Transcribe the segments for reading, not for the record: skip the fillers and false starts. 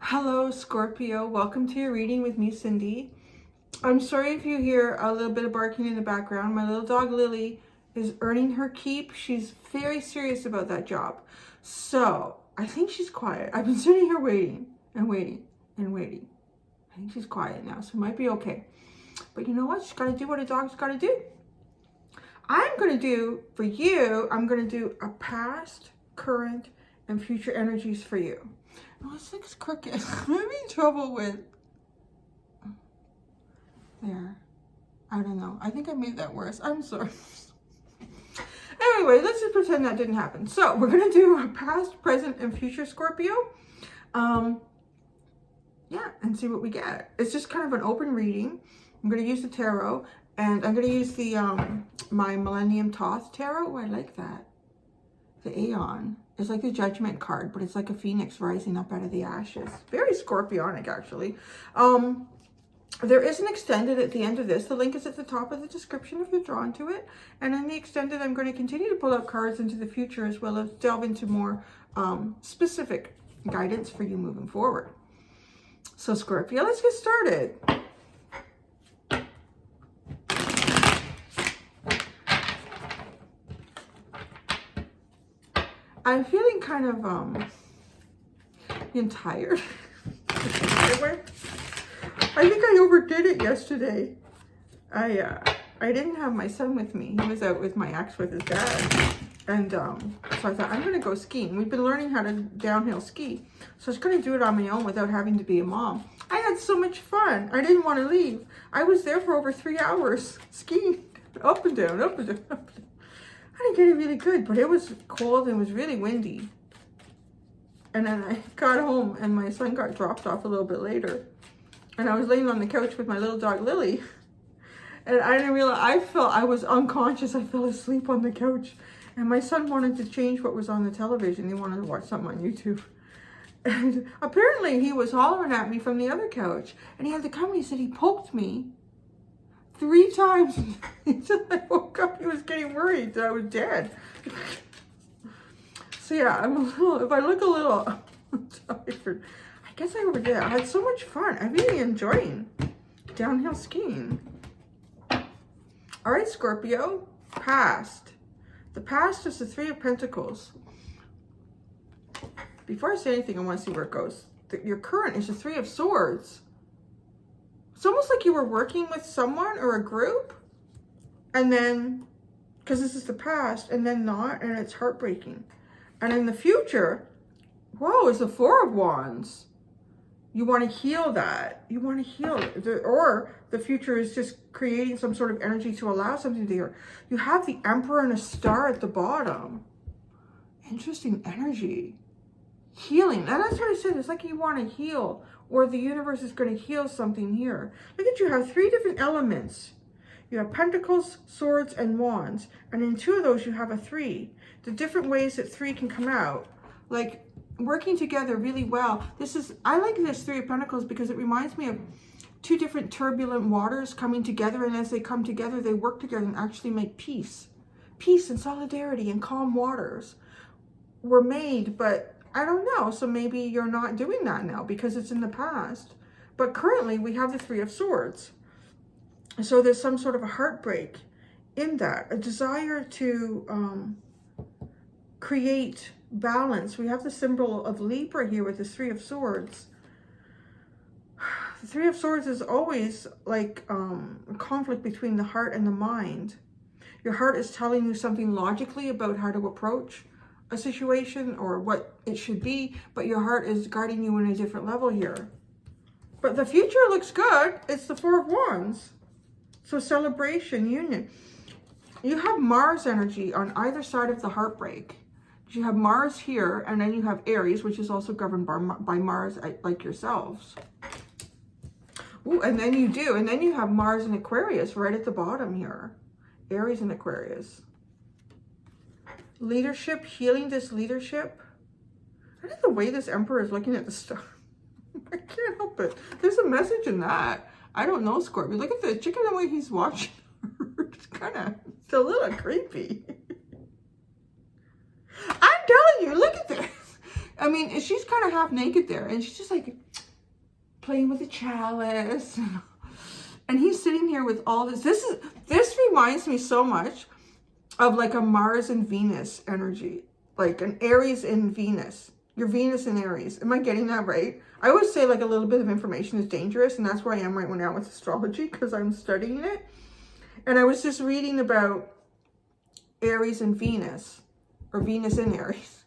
Hello, Scorpio. Welcome to your reading with me, Cindy. I'm sorry if you hear a little bit of barking in the background. My little dog, Lily, is earning her keep. She's very serious about that job. So, I think she's quiet. I've been sitting here waiting and waiting and waiting. I think she's quiet now, so it might be okay. But you know what? She's got to do what a dog's got to do. I'm going to do, for you, I'm going to do a past, current, and future energies for you. Oh, this looks crooked. I'm having trouble with... There. I don't know. I think I made that worse. I'm sorry. Anyway, let's just pretend that didn't happen. So, we're going to do a past, present, and future Scorpio. Yeah, and see what we get. It's just kind of an open reading. I'm going to use the tarot. And I'm going to use the my Millennium Thoth Tarot. Oh, I like that. The Aeon. It's like the Judgment card, but it's like a phoenix rising up out of the ashes. Very Scorpionic, actually. There is an extended at the end of this. The link is at the top of the description if you're drawn to it. And in the extended, I'm going to continue to pull out cards into the future as well as delve into more specific guidance for you moving forward. So Scorpio, let's get started. I'm feeling kind of tired. I think I overdid it yesterday. I didn't have my son with me. He was out with my ex with his dad. And so I thought, I'm going to go skiing. We've been learning how to downhill ski. So I was going to do it on my own without having to be a mom. I had so much fun. I didn't want to leave. I was there for over 3 hours skiing up and down, up and down, up and down. I didn't get it really good, but it was cold and it was really windy. And then I got home and my son got dropped off a little bit later. And I was laying on the couch with my little dog, Lily. And I didn't realize, I was unconscious. I fell asleep on the couch. And my son wanted to change what was on the television. He wanted to watch something on YouTube. And apparently he was hollering at me from the other couch. And he had the company, he said he poked me 3 times. Until I woke up, he was getting worried that I was dead. So yeah, I'm a little, if I look a little tired, I guess I overdid it. I had so much fun. I'm really enjoying downhill skiing. All right, Scorpio, past. The past is the 3 of Pentacles. Before I say anything, I want to see where it goes. Your current is the 3 of Swords. It's almost like you were working with someone or a group, and then, because this is the past, and then not, and it's heartbreaking. And in the future, whoa, it's the 4 of Wands. You want to heal that. You want to heal it. Or the future is just creating some sort of energy to allow something to heal. You have the Emperor and a star at the bottom. Interesting energy. Healing. And that's what I said. It's like you want to heal, or the universe is going to heal something here. Look at you have 3 different elements. You have Pentacles, Swords, and Wands. And in 2 of those, you have a 3. The different ways that 3 can come out. Like working together really well. I like this 3 of Pentacles because it reminds me of 2 different turbulent waters coming together. And as they come together, they work together and actually make peace. Peace and solidarity and calm waters were made, but I don't know. So maybe you're not doing that now because it's in the past. But currently we have the 3 of Swords. So there's some sort of a heartbreak in that. A desire to create balance. We have the symbol of Libra here with the 3 of Swords. The 3 of Swords is always like a conflict between the heart and the mind. Your heart is telling you something logically about how to approach a situation or what it should be, but your heart is guiding you in a different level here. But the future looks good. It's the 4 of Wands. So celebration, union. You have Mars energy on either side of the heartbreak. You have Mars here, and then you have Aries, which is also governed by Mars, like yourselves. Ooh, and then you have Mars and Aquarius right at the bottom here. Aries and Aquarius. Leadership, healing this leadership. I think the way this Emperor is looking at the star, I can't help it. There's a message in that. I don't know, Scorpio. Look at the chicken, the way he's watching. It's a little creepy. I'm telling you, look at this. I mean, she's kind of half naked there, and she's just like playing with a chalice. And he's sitting here with all this. This reminds me so much of like a Mars and Venus energy, like an Aries in Venus. Your Venus in Aries. Am I getting that right? I always say like a little bit of information is dangerous, and that's where I am right now with astrology, because I'm studying it. And I was just reading about Aries and Venus, or Venus in Aries.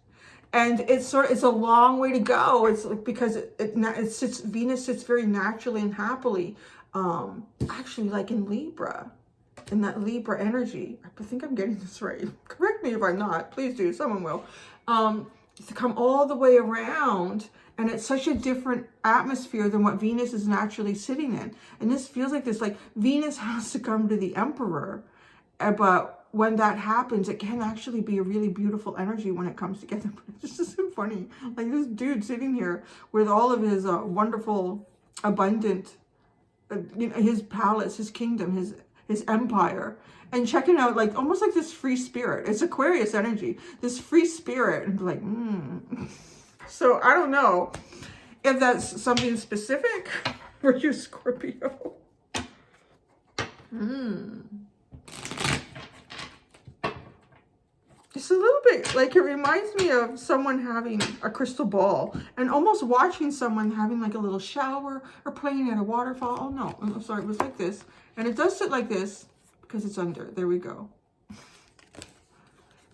And it's a long way to go. It's like, because Venus sits very naturally and happily, actually like in Libra, in that Libra energy. I think I'm getting this right. Correct me if I'm not. Please do. Someone will. To come all the way around, and it's such a different atmosphere than what Venus is naturally sitting in. And this feels like this, like Venus has to come to the Emperor, but when that happens, it can actually be a really beautiful energy when it comes together. It's just so funny, like this dude sitting here with all of his wonderful, abundant, his palace, his kingdom, his empire, and checking out like almost like this free spirit. It's Aquarius energy, this free spirit, and like, So I don't know if that's something specific for you, Scorpio. It's a little bit like, it reminds me of someone having a crystal ball and almost watching someone having like a little shower or playing at a waterfall. Oh no, I'm sorry, it was like this. And it does sit like this because it's under. There we go.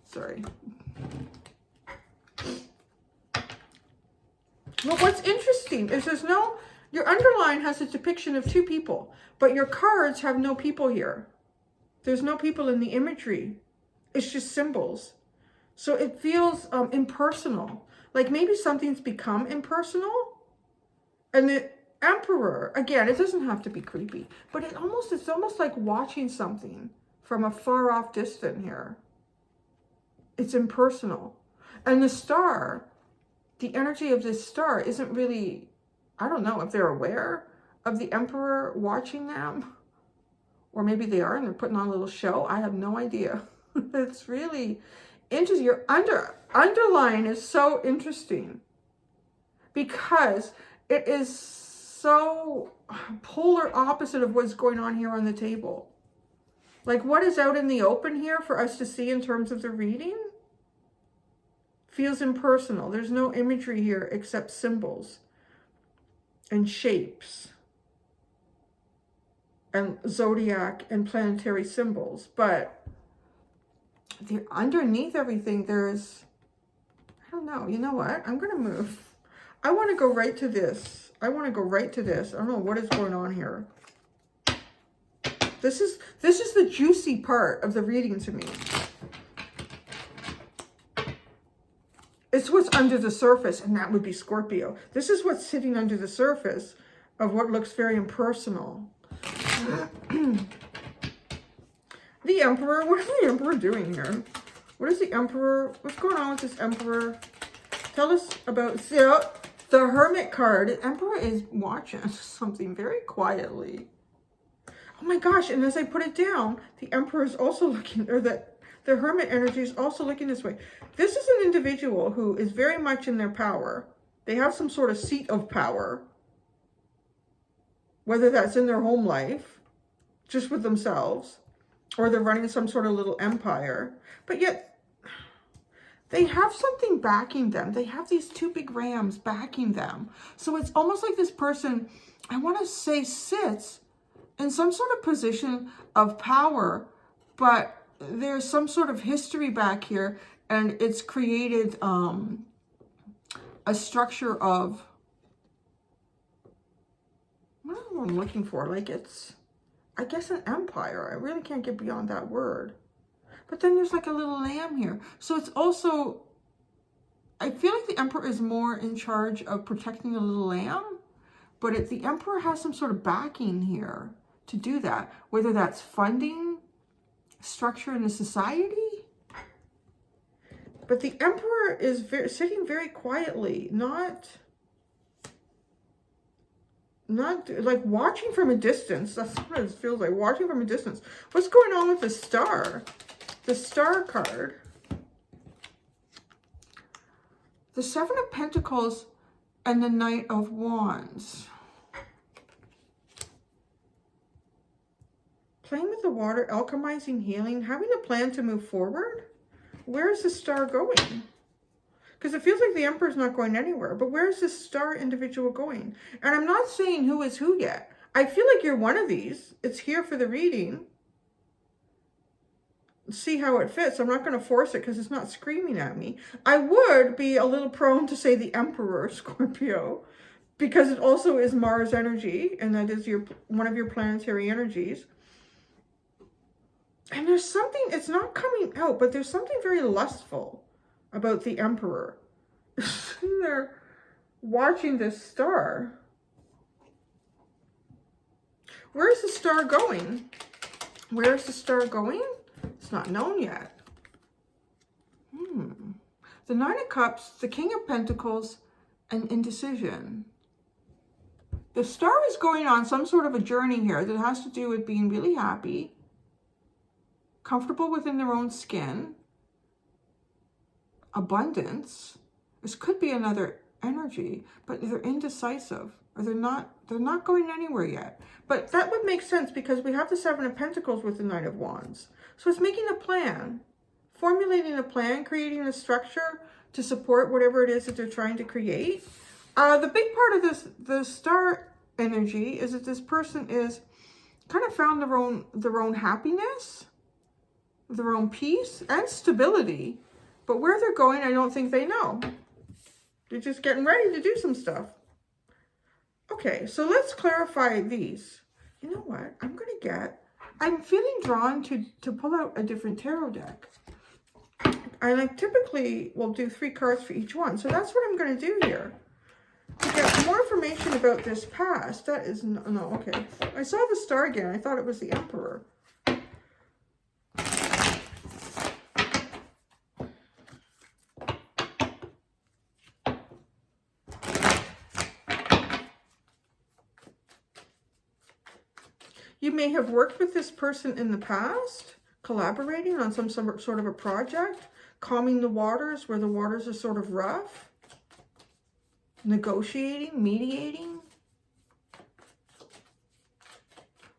Sorry. Well, what's interesting is your underline has a depiction of two people, but your cards have no people here. There's no people in the imagery. It's just symbols. So it feels impersonal. Like maybe something's become impersonal. And the Emperor, again, it doesn't have to be creepy, but it's almost like watching something from a far off distance here. It's impersonal. And the star, the energy of this star isn't really, I don't know if they're aware of the Emperor watching them, or maybe they are and they're putting on a little show. I have no idea. It's really interesting. Your underline is so interesting because it is so polar opposite of what's going on here on the table. Like what is out in the open here for us to see in terms of the reading feels impersonal. There's no imagery here except symbols and shapes and zodiac and planetary symbols. But underneath everything, there's, I don't know. You know what? I'm going to move. I want to go right to this. I want to go right to this. I don't know what is going on here. This is the juicy part of the reading to me. It's what's under the surface, and that would be Scorpio. This is what's sitting under the surface of what looks very impersonal. The Emperor, what is the Emperor doing here? What is the Emperor, what's going on with this Emperor? Tell us about, the Hermit card. The Emperor is watching something very quietly. Oh my gosh, and as I put it down, the Emperor is also looking, or the Hermit energy is also looking this way. This is an individual who is very much in their power. They have some sort of seat of power, whether that's in their home life, just with themselves, or they're running some sort of little empire, but yet they have something backing them. They have these two big rams backing them. So it's almost like this person, I want to say, sits in some sort of position of power, but there's some sort of history back here, and it's created a structure of, what am I looking for? Like it's, I guess, an empire. I really can't get beyond that word. But then there's like a little lamb here. So it's also, I feel like the Emperor is more in charge of protecting the little lamb, but the Emperor has some sort of backing here to do that, whether that's funding, structure in the society. But the Emperor is sitting very quietly, not like watching from a distance. That's what it feels like, watching from a distance. What's going on with the star? The star card. The Seven of Pentacles and the Knight of Wands. Playing with the water, alchemizing, healing, having a plan to move forward. Where is the star going? Because it feels like the Emperor's not going anywhere. But where is this star individual going? And I'm not saying who is who yet. I feel like you're one of these. It's here for the reading. See how it fits. I'm not going to force it because it's not screaming at me. I would be a little prone to say the Emperor, Scorpio, because it also is Mars energy, and that is one of your planetary energies. And there's something, it's not coming out, but there's something very lustful about the Emperor. Sitting there watching this star. Where's the star going? Where's the star going? It's not known yet. The Nine of Cups, the King of Pentacles, and indecision. The star is going on some sort of a journey here that has to do with being really happy, comfortable within their own skin, abundance. This could be another energy, but they're indecisive, or they're not going anywhere yet. But that would make sense because we have the Seven of Pentacles with the Knight of Wands. So it's making a plan, formulating a plan, creating a structure to support whatever it is that they're trying to create. The big part of the star energy is that this person is kind of found their own happiness, their own peace and stability. But where they're going, I don't think they know. They're just getting ready to do some stuff. Okay, so let's clarify these. You know what? I'm feeling drawn to pull out a different tarot deck. And I typically will do 3 cards for each one. So that's what I'm going to do here. To get more information about this past. That is, no, okay. I saw the star again. I thought it was the Emperor. You may have worked with this person in the past, collaborating on some sort of a project, calming the waters where the waters are sort of rough, negotiating, mediating.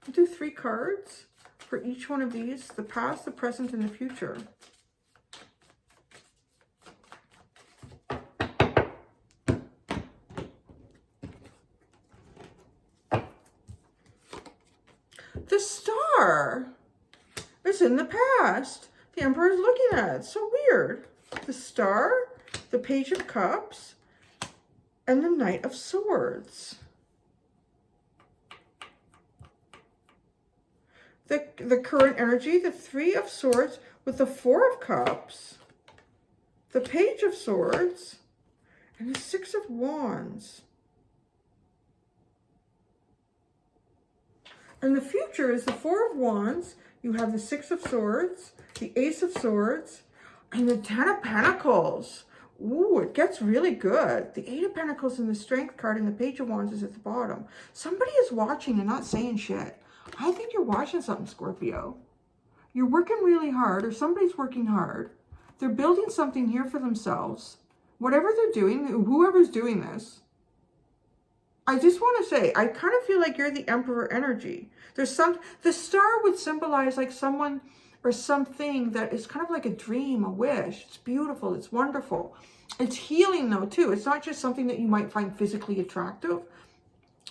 I'll do 3 cards for each one of these, the past, the present, and the future. The star is in the past. The Emperor is looking at it. It's so weird. The star, the Page of Cups, and the Knight of Swords. The current energy, the 3 of Swords with the 4 of Cups, the Page of Swords, and the 6 of Wands. And the future is the 4 of Wands. You have the 6 of Swords, the Ace of Swords, and the 10 of Pentacles. Ooh, it gets really good. The 8 of Pentacles and the Strength card and the Page of Wands is at the bottom. Somebody is watching and not saying shit. I think you're watching something, Scorpio. You're working really hard, or somebody's working hard. They're building something here for themselves. Whatever they're doing, whoever's doing this, I just want to say, I kind of feel like you're the Emperor energy. The star would symbolize like someone or something that is kind of like a dream, a wish. It's beautiful. It's wonderful. It's healing though, too. It's not just something that you might find physically attractive,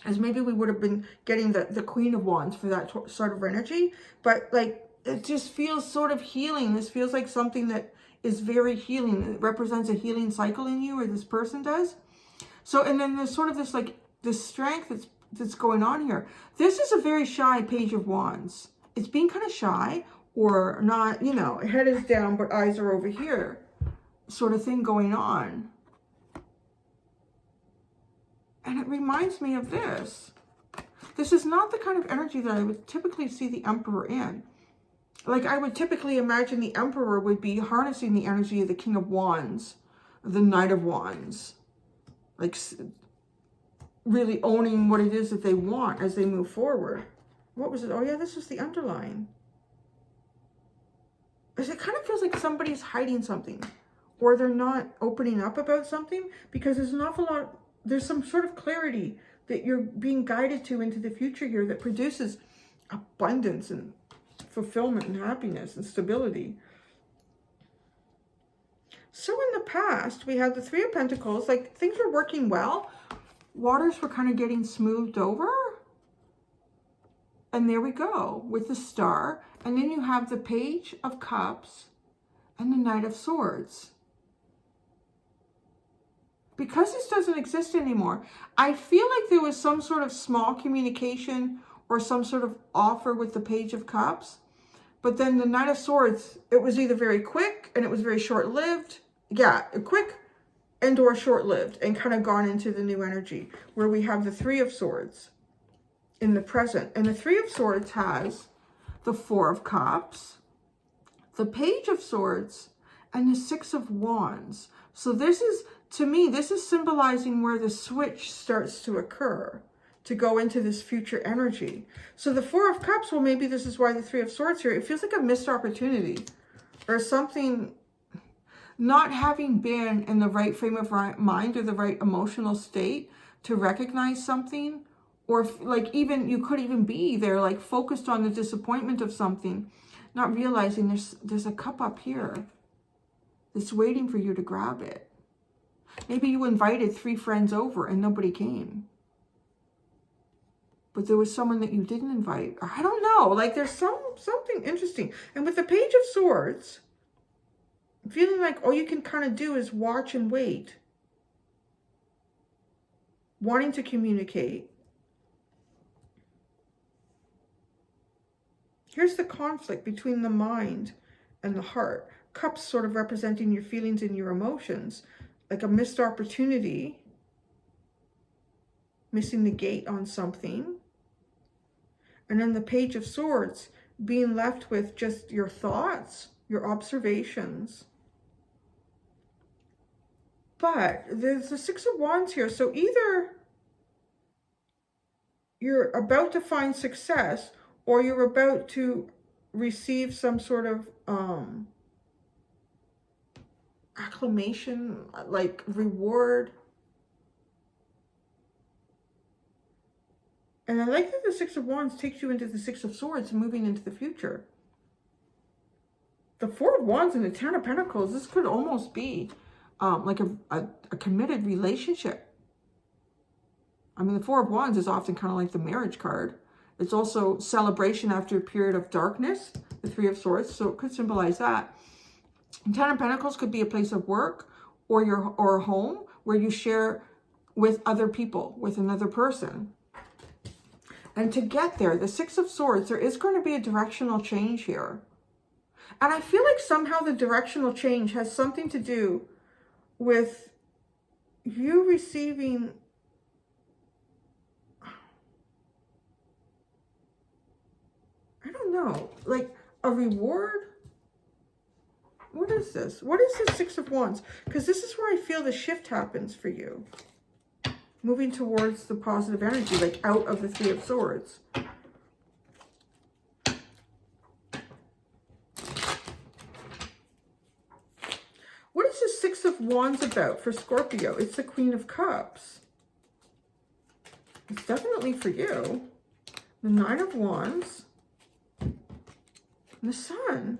as maybe we would have been getting the Queen of Wands for that sort of energy. But like, it just feels sort of healing. This feels like something that is very healing. It represents a healing cycle in you, or this person does. So, and then there's sort of this like, the strength that's going on here. This is a very shy Page of Wands. It's being kind of shy, or not, you know, head is down, but eyes are over here, sort of thing going on. And it reminds me of this. This is not the kind of energy that I would typically see the Emperor in. Like, I would typically imagine the Emperor would be harnessing the energy of the King of Wands, the Knight of Wands. Like, really owning what it is that they want as they move forward. What was it? Oh yeah, this was the underline. It kind of feels like somebody's hiding something, or they're not opening up about something, because there's an awful lot, there's some sort of clarity that you're being guided to into the future here that produces abundance and fulfillment and happiness and stability. So in the past, we had the Three of Pentacles, like things were working well. Waters were kind of getting smoothed over. And there we go with the Star. And then you have the Page of Cups and the Knight of Swords. Because this doesn't exist anymore, I feel like there was some sort of small communication or some sort of offer with the Page of Cups. But then the Knight of Swords, it was either very quick and it was very short-lived. Yeah, quick and or short-lived, and kind of gone into the new energy where we have the Three of Swords in the present. And the Three of Swords has the Four of Cups, the Page of Swords, and the Six of Wands. So this is, to me, this is symbolizing where the switch starts to occur to go into this future energy. So the Four of Cups, well, maybe this is why the Three of Swords here, it feels like a missed opportunity or something, not having been in the right frame of mind or the right emotional state to recognize something, or like even you could even be there like focused on the disappointment of something, not realizing there's a cup up here that's waiting for you to grab it. Maybe you invited 3 friends over and nobody came, but there was someone that you didn't invite. Or I don't know, like there's something interesting. And with the Page of Swords, feeling like all you can kind of do is watch and wait, wanting to communicate. Here's the conflict between the mind and the heart. Cups sort of representing your feelings and your emotions, like a missed opportunity, missing the gate on something. And then the Page of Swords, being left with just your thoughts, your observations. But there's the Six of Wands here. So either you're about to find success or you're about to receive some sort of acclamation, like reward. And I like that the Six of Wands takes you into the Six of Swords, moving into the future. The Four of Wands and the Ten of Pentacles, this could almost be like a committed relationship. I mean, the Four of Wands is often kind of like the marriage card. It's also celebration after a period of darkness, the Three of Swords, so it could symbolize that. And Ten of Pentacles could be a place of work or a home where you share with other people, with another person. And to get there, the Six of Swords, there is going to be a directional change here. And I feel like somehow the directional change has something to do with you receiving, I don't know, like a reward. What is this? What is the Six of Wands? Because this is where I feel the shift happens for you. Moving towards the positive energy, like out of the Three of Swords. What is the Six of Wands about for Scorpio? It's the Queen of Cups. It's definitely for you. The Nine of Wands. And the Sun.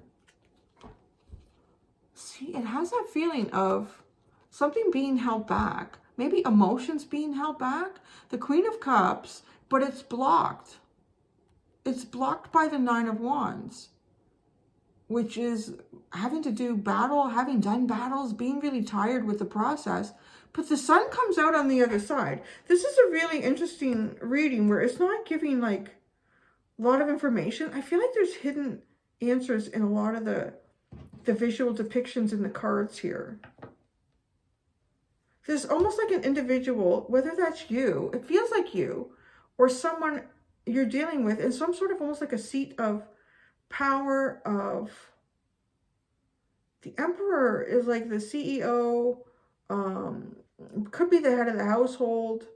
See, it has that feeling of something being held back. Maybe emotions being held back. The Queen of Cups, but it's blocked. It's blocked by the Nine of Wands, which is having to do battle, having done battles, being really tired with the process. But the Sun comes out on the other side. This is a really interesting reading where it's not giving like a lot of information. I feel like there's hidden answers in a lot of the visual depictions in the cards here. There's almost like an individual, whether that's you, it feels like you, or someone you're dealing with in some sort of almost like a seat of power of, the Emperor is like the CEO, could be the head of the household,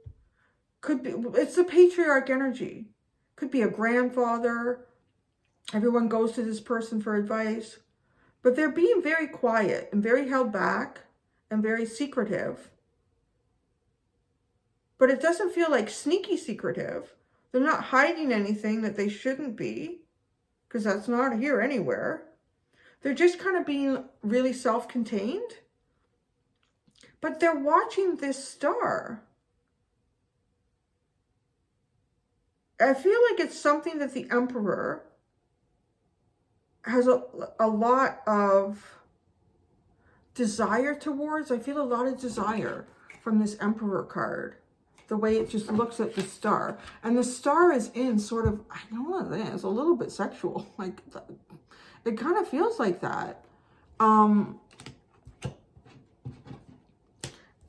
could be, it's the patriarch energy, could be a grandfather, everyone goes to this person for advice. But they're being very quiet and very held back and very secretive. But it doesn't feel like sneaky secretive. They're not hiding anything that they shouldn't be, because that's not here anywhere. They're just kind of being really self-contained. But they're watching this star. I feel like it's something that the Emperor has a lot of desire towards. I feel a lot of desire from this Emperor card. The way it just looks at the star. And the star is in sort of, I don't know what it is, a little bit sexual. Like, it kind of feels like that. And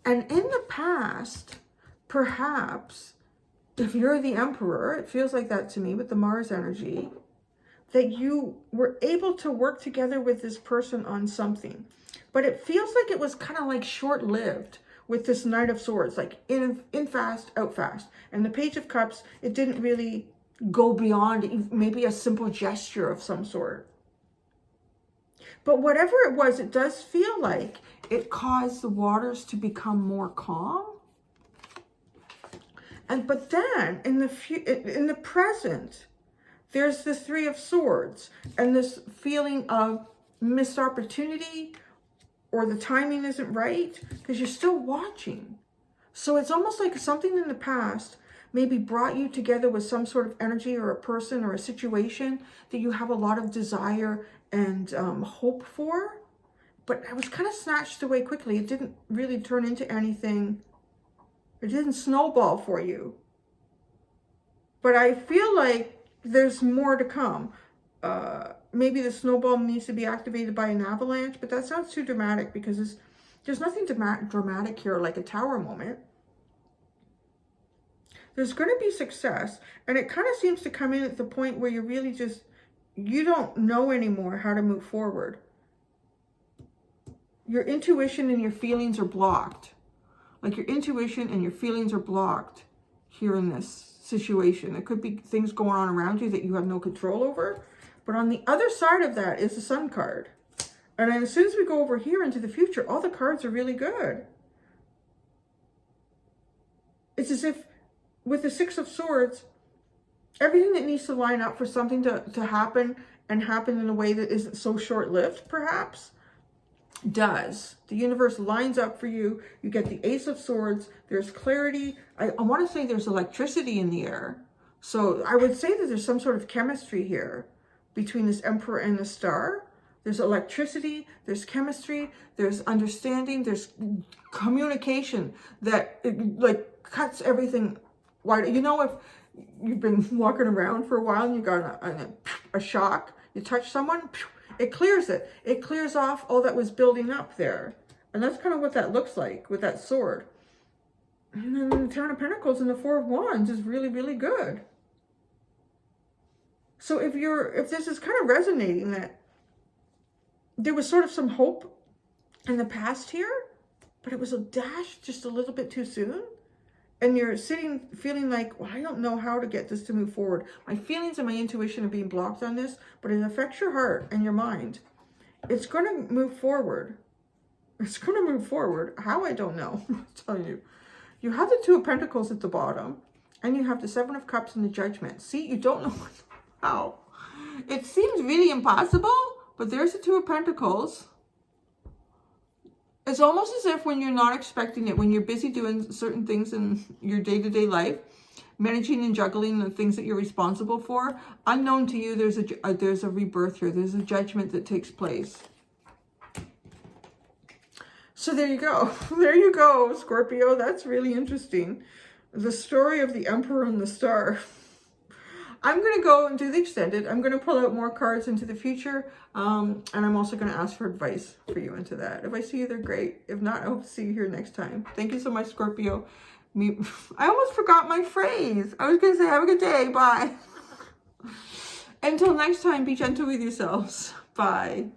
in the past, perhaps, if you're the Emperor, it feels like that to me with the Mars energy, that you were able to work together with this person on something. But it feels like it was kind of like short-lived with this Knight of Swords, like in fast, out fast. And the Page of Cups, it didn't really go beyond maybe a simple gesture of some sort. But whatever it was, it does feel like it caused the waters to become more calm. But then in the present, there's the Three of Swords and this feeling of missed opportunity, or the timing isn't right, because you're still watching. So it's almost like something in the past maybe brought you together with some sort of energy or a person or a situation that you have a lot of desire and hope for. But it was kind of snatched away quickly. It didn't really turn into anything. It didn't snowball for you. But I feel like there's more to come. Maybe the snowball needs to be activated by an avalanche, but that sounds too dramatic, because there's nothing dramatic here like a tower moment. There's going to be success, and it kind of seems to come in at the point where you really just, you don't know anymore how to move forward. Your intuition and your feelings are blocked. Like your intuition and your feelings are blocked here in this situation. It could be things going on around you that you have no control over. But on the other side of that is the Sun card. And then as soon as we go over here into the future, all the cards are really good. It's as if with the Six of Swords, everything that needs to line up for something to happen, and happen in a way that isn't so short-lived, perhaps, does. The universe lines up for you. You get the Ace of Swords. There's clarity. I want to say there's electricity in the air. So I would say that there's some sort of chemistry here between this Emperor and the star. There's electricity, there's chemistry, there's understanding, there's communication that like cuts everything wide. You know, if you've been walking around for a while and you got a shock, you touch someone, it clears it. It clears off all that was building up there. And that's kind of what that looks like with that sword. And then the Ten of Pentacles and the Four of Wands is really, really good. So if this is kind of resonating, that there was sort of some hope in the past here, but it was a dash just a little bit too soon. And you're sitting feeling like, well, I don't know how to get this to move forward. My feelings and my intuition are being blocked on this, but it affects your heart and your mind. It's going to move forward. It's going to move forward. How, I don't know. I'll tell you. You have the Two of Pentacles at the bottom, and you have the Seven of Cups and the Judgment. See, you don't know how. It seems really impossible, but there's the Two of Pentacles. It's almost as if when you're not expecting it, when you're busy doing certain things in your day-to-day life, managing and juggling the things that you're responsible for, unknown to you, there's a rebirth here. There's a judgment that takes place. So there you go. There you go, Scorpio. That's really interesting. The story of the Emperor and the Star. I'm going to go and do the extended. I'm going to pull out more cards into the future. And I'm also going to ask for advice for you into that. If I see you, they're great. If not, I hope to see you here next time. Thank you so much, Scorpio. I almost forgot my phrase. I was going to say, have a good day. Bye. Until next time, be gentle with yourselves. Bye.